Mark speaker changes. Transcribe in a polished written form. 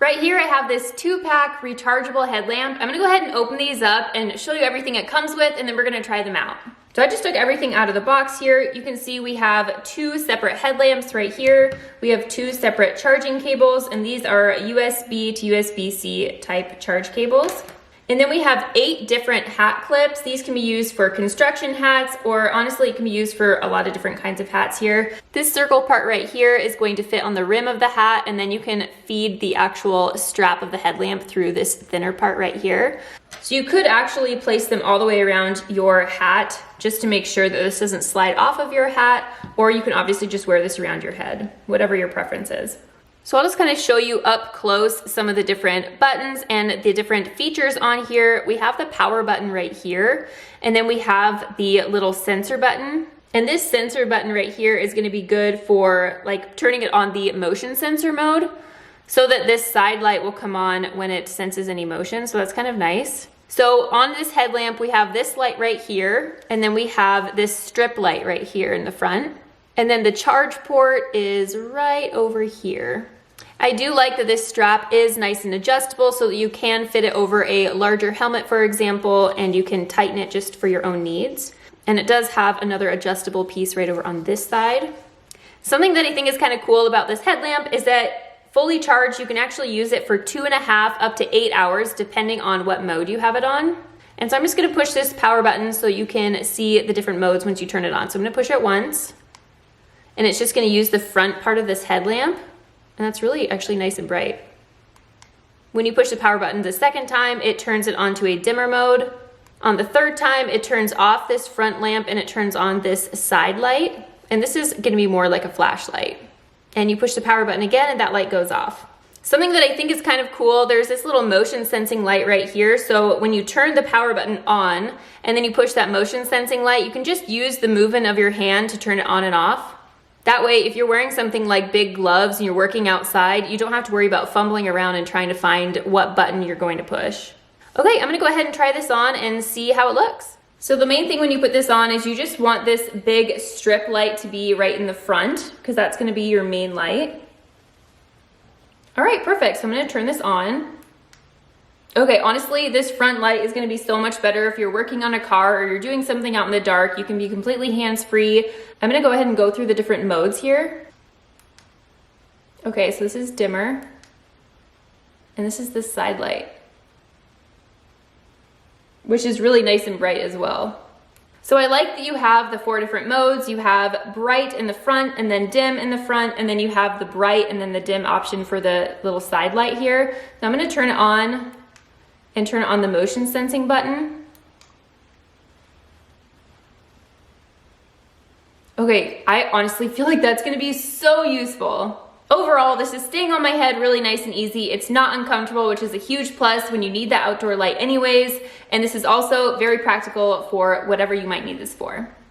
Speaker 1: Right here I have this 2-pack rechargeable headlamp. I'm gonna go ahead and open these up and show you everything it comes with, and then we're gonna try them out. So I just took everything out of the box here. You can see we have 2 separate headlamps right here. We have 2 separate charging cables, and these are USB to USB-C type charge cables. And then we have 8 different hat clips. These can be used for construction hats, or honestly, it can be used for a lot of different kinds of hats here. This circle part right here is going to fit on the rim of the hat, and then you can feed the actual strap of the headlamp through this thinner part right here. So you could actually place them all the way around your hat just to make sure that this doesn't slide off of your hat, or you can obviously just wear this around your head, whatever your preference is. So I'll just kind of show you up close some of the different buttons and the different features on here. We have the power button right here, and then we have the little sensor button. And this sensor button right here is going to be good for like turning it on the motion sensor mode, so that this side light will come on when it senses any motion. So that's kind of nice. So on this headlamp, we have this light right here, and then we have this strip light right here in the front. And then the charge port is right over here. I do like that this strap is nice and adjustable so that you can fit it over a larger helmet, for example, and you can tighten it just for your own needs. And it does have another adjustable piece right over on this side. Something that I think is kind of cool about this headlamp is that fully charged, you can actually use it for 2.5 up to 8 hours, depending on what mode you have it on. And so I'm just gonna push this power button so you can see the different modes once you turn it on. So I'm gonna push it once, and it's just gonna use the front part of this headlamp. And that's really actually nice and bright. When you push the power button the second time, it turns it onto a dimmer mode. On the third time, it turns off this front lamp and it turns on this side light. And this is gonna be more like a flashlight. And you push the power button again and that light goes off. Something that I think is kind of cool, there's this little motion sensing light right here. So when you turn the power button on and then you push that motion sensing light, you can just use the movement of your hand to turn it on and off. That way, if you're wearing something like big gloves and you're working outside, you don't have to worry about fumbling around and trying to find what button you're going to push. Okay, I'm gonna go ahead and try this on and see how it looks. So the main thing when you put this on is you just want this big strip light to be right in the front, because that's gonna be your main light. All right, perfect, so I'm gonna turn this on. Okay, honestly, this front light is gonna be so much better if you're working on a car or you're doing something out in the dark. You can be completely hands-free. I'm gonna go ahead and go through the different modes here. Okay, so this is dimmer, and this is the side light, which is really nice and bright as well. So I like that you have the 4 different modes. You have bright in the front, and then dim in the front, and then you have the bright and then the dim option for the little side light here. Now I'm gonna turn it on and turn on the motion sensing button. Okay, I honestly feel like that's gonna be so useful. Overall, this is staying on my head really nice and easy. It's not uncomfortable, which is a huge plus when you need that outdoor light anyways. And this is also very practical for whatever you might need this for.